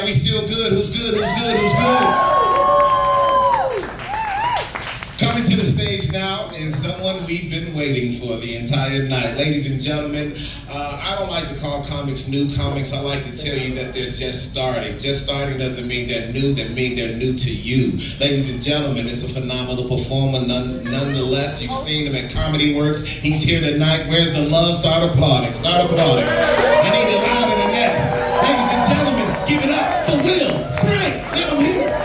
we still good? Who's good? Who's good? Who's good? Coming to the stage now is someone we've been waiting for the entire night. Ladies and gentlemen, I don't like to call comics new comics. I like to tell you that they're just starting. Just starting doesn't mean they're new, that means they're new to you. Ladies and gentlemen, it's a phenomenal performer. Nonetheless, you've seen him at Comedy Works. He's here tonight. Where's the love? Start applauding. Start applauding. I need it louder than that. Ladies and gentlemen, give it up for Will Frank. Let him hear it.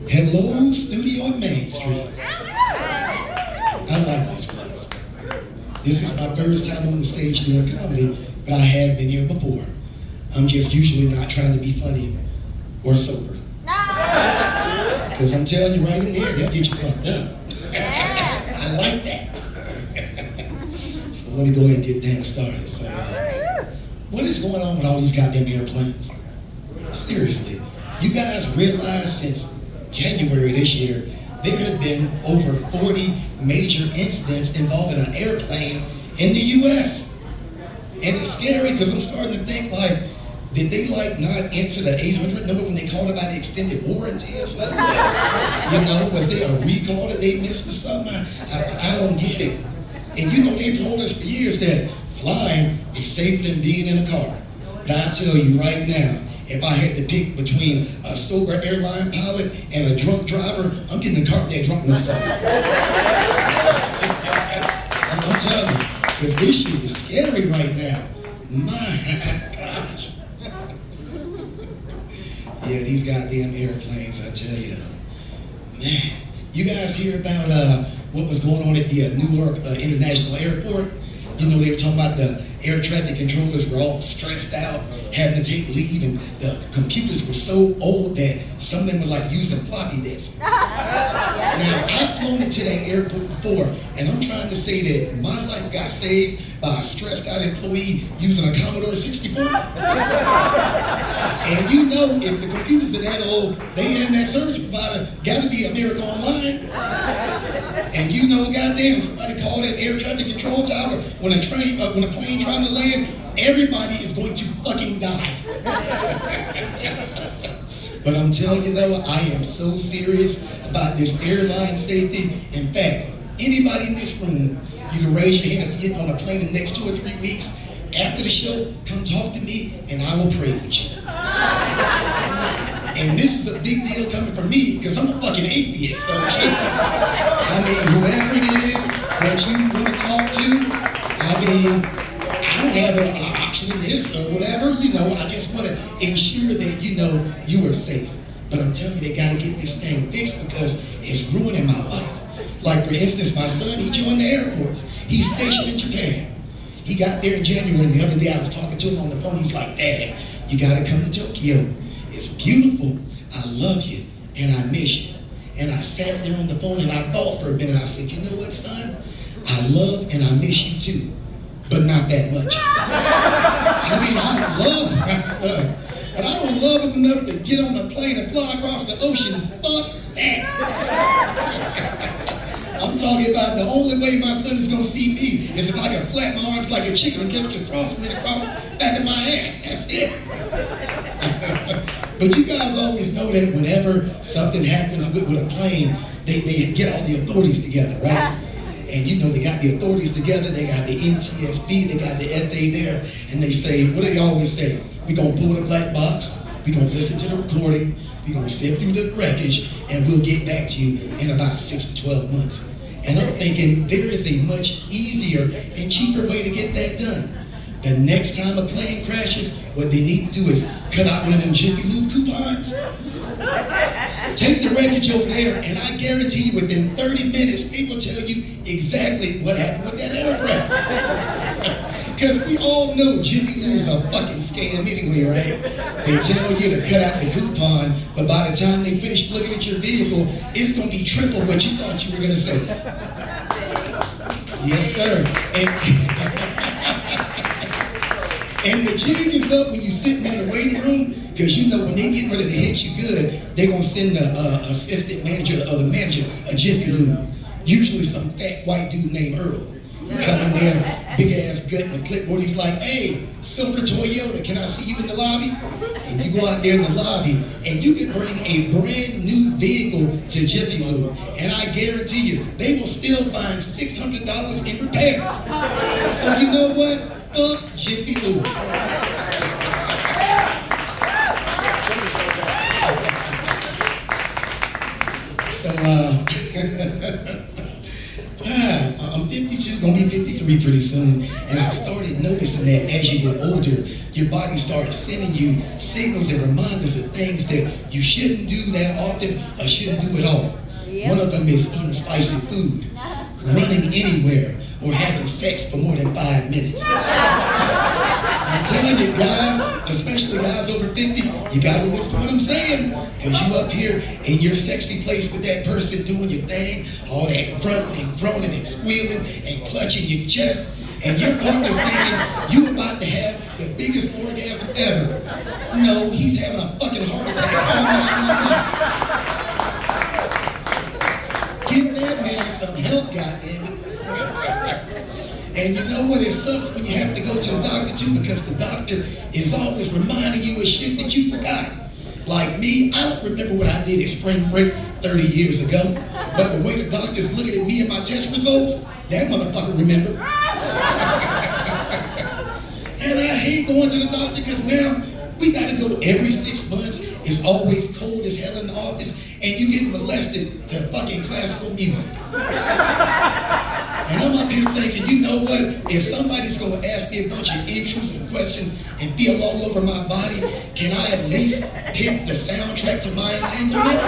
Hello, studio at Main Street. I like this place. This is my first time on the stage doing comedy, but I have been here before. I'm just usually not trying to be funny or sober. Because I'm telling you right in there, they'll get you fucked up. I like that. So let me go ahead and get damn started. So, what is going on with all these goddamn airplanes? Seriously, you guys realize since January this year, there have been over 40 major incidents involving an airplane in the U.S. And it's scary because I'm starting to think like, did they like not answer the 800 number when they called about the extended warranty or something? You know, was there a recall that they missed or something? I don't get it. And you know, they've told us for years that flying is safer than being in a car. But I tell you right now, if I had to pick between a sober airline pilot and a drunk driver, I'm getting the car that drunk motherfucker. I'm telling you, because this shit is scary right now. My gosh. Yeah, these goddamn airplanes, I tell you. Man, you guys hear about what was going on at the Newark International Airport? You know, they were talking about the air traffic controllers were all stressed out, having to take leave, and the computers were so old that some of them were like using floppy disks. Now, I've flown into that airport before, and I'm trying to say that my life got saved by a stressed out employee using a Commodore 64. And you know, if the computers are that old, they internet service provider got to be America Online. And you know, goddamn, somebody called that air traffic control tower when a plane trying to land, everybody is going to fucking die. But I'm telling you though, I am so serious about this airline safety. In fact, anybody in this room, you can raise your hand if you get on a plane in the next 2 or 3 weeks. After the show, come talk to me and I will pray with you. And this is a big deal coming from me because I'm a fucking atheist. So, I mean, whoever it is that you want to talk to, I mean, I don't have an option in this or whatever, you know, I just want to ensure that, you know, you are safe. But I'm telling you, they got to get this thing fixed because it's ruining my life. Like, for instance, my son, he joined the Air Force. He's stationed in Japan. He got there in January, and the other day I was talking to him on the phone. He's like, Dad, you got to come to Tokyo. It's beautiful. I love you, and I miss you. And I sat there on the phone, and I thought for a minute. I said, you know what, son? I love and I miss you too, but not that much. I mean, I love my son, but I don't love him enough to get on a plane and fly across the ocean. Fuck that. I'm talking about the only way my son is going to see me is if I can flap my arms like a chicken and just get across me and across the back of my ass. That's it. But you guys always know that whenever something happens with a plane, they get all the authorities together, right? And you know, they got the authorities together, they got the NTSB, they got the FAA there, and they say, what do they always say? We're going to pull the black box, we're going to listen to the recording, we're going to sift through the wreckage, and we'll get back to you in about 6 to 12 months. And I'm thinking, there is a much easier and cheaper way to get that done. The next time a plane crashes, what they need to do is cut out one of them Jiffy Lube coupons, take the wreckage over there, and I guarantee you within 30 minutes, they will tell you exactly what happened with that aircraft. Because we all know Jiffy Lube is a fucking scam anyway, right? They tell you to cut out the coupon, but by the time they finish looking at your vehicle, it's going to be triple what you thought you were going to say. Yes, sir. And the jig is up when you're sitting in the waiting room, because you know when they get ready to hit you good, they're going to send the assistant manager or the manager a Jiffy Lube. Usually some fat white dude named Earl. He come in there, big ass gut and a clipboard. He's like, hey, Silver Toyota, can I see you in the lobby? And you go out there in the lobby and you can bring a brand new vehicle to Jiffy Lube. And I guarantee you, they will still find $600 in repairs. So you know what? Fuck Jiffy Lube. I'm 52, gonna be 53 pretty soon, and I started noticing that as you get older, your body starts sending you signals and reminders of things that you shouldn't do that often or shouldn't do at all. One of them is eating spicy food, running anywhere, or having sex for more than 5 minutes. I'm telling you guys, especially guys over 50, you gotta listen to what I'm saying. Cause you up here in your sexy place with that person doing your thing, all that grunting and groaning and squealing and clutching your chest, and your partner's thinking you about to have the biggest orgasm ever. No, he's having a fucking heart attack. Get that man some help, goddammit. And you know what? It sucks when you have to go to the doctor too, because the doctor is always reminding you of shit that you forgot. Like me, I don't remember what I did at spring break 30 years ago, but the way the doctor's looking at me and my test results, that motherfucker remembered. And I hate going to the doctor because now we gotta go every 6 months. It's always cold as hell in the office, and you get molested to fucking classical music. And I'm up here thinking, you know what? If somebody's gonna ask me a bunch of intrusive questions and feel all over my body, can I at least pick the soundtrack to my entanglement?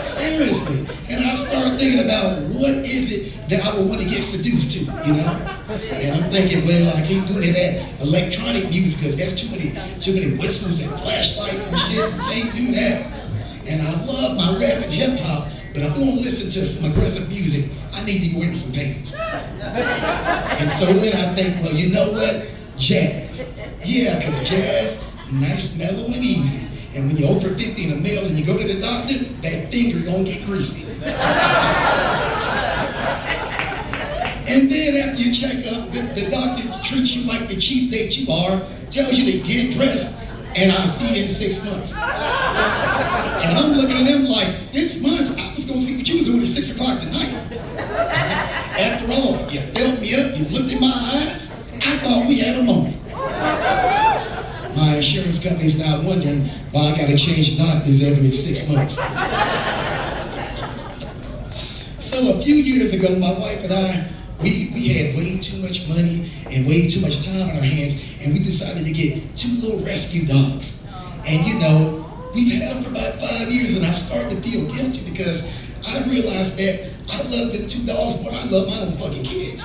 Seriously. And I start thinking about what is it that I would want to get seduced to, you know? And I'm thinking, well, I can't do any of that electronic music because that's too many whistles and flashlights and shit. Can't do that. And I love my rap and hip hop, but if I'm gonna listen to some aggressive music, I need to be wearing some pants. And so then I think, well, you know what? Jazz. Yeah, because jazz, nice, mellow, and easy. And when you're over 50 in a male and you go to the doctor, that finger gonna get greasy. And then after you check up, the doctor treats you like the cheap date you are, tells you to get dressed, and I'll see you in 6 months. And I'm looking at them like, 6 months? I was gonna see what you was doing at 6 o'clock tonight. After all, you felt me up, you looked in my eyes, I thought we had a moment. My insurance company's now wondering why I gotta change doctors every 6 months. So a few years ago, my wife and I, we had way too much money and way too much time on our hands, and we decided to get 2 little rescue dogs. And you know, we've had them for about 5 years, and I started to feel guilty because I realized that I love them 2 dogs more than I love my own fucking kids.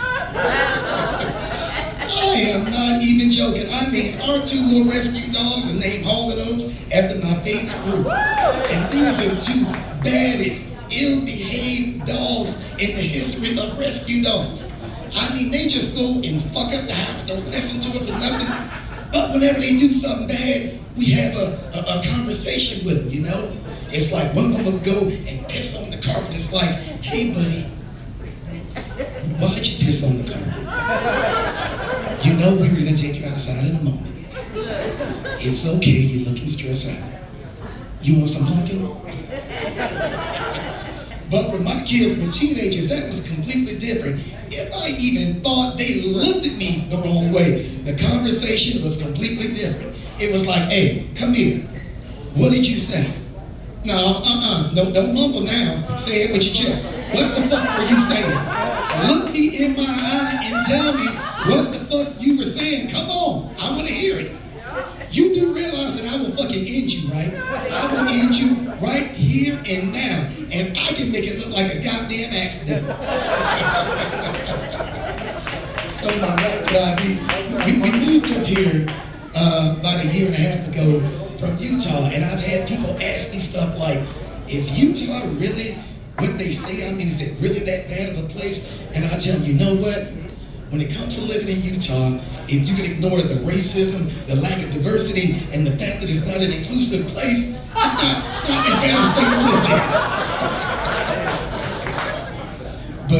I am not even joking. I mean, our 2 little rescue dogs are named Hall and Oates after my favorite group. And these are 2 baddest, ill-behaved dogs in the history of rescue dogs. I mean, they just go and fuck up the house, don't listen to us or nothing. But whenever they do something bad, we have a conversation with them, you know? It's like one of them will go and piss on the carpet. It's like, hey, buddy, why'd you piss on the carpet? You know we were gonna take you outside in a moment. It's okay, you're looking stressed out. You want some pumpkin? But when my kids were teenagers, that was completely different. If I even thought they looked at me the wrong way, the conversation was completely different. It was like, hey, come here. What did you say? No, no, don't mumble now. Say it with your chest. What the fuck were you saying? Look me in my eye and tell me what the fuck you were saying. Come on, I want to hear it. You do realize that I will fucking end you, right? I will end you right here and now, and I can make it look like a goddamn accident. So my wife and I, we moved up here about 1.5 years ago from Utah, and I've had people ask me stuff like, is Utah really what they say? I mean, is it really that bad of a place? And I tell them, you know what? When it comes to living in Utah, if you can ignore the racism, the lack of diversity, and the fact that it's not an inclusive place, it's not that bad of a state to live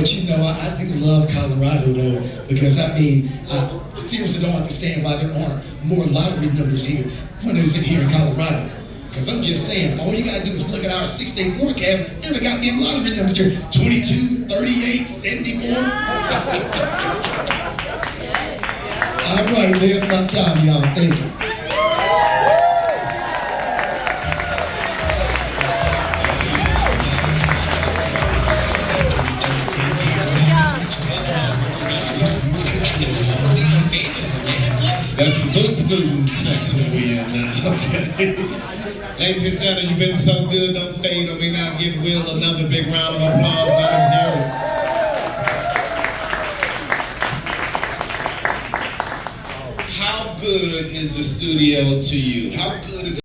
But you know, I do love Colorado though, because I mean, seriously don't understand why there aren't more lottery numbers here, winners in here in Colorado. Because I'm just saying, all you gotta do is look at our 6-day forecast. There are the goddamn lottery numbers here: 22, 38, 74. All right, there's my time, y'all. Thank you. That's the boots booting section we in now. Okay. Ladies and gentlemen, you've been so good, don't fade on me now. Give Will another big round of applause. Let him hear it. How good is the studio to you? How good is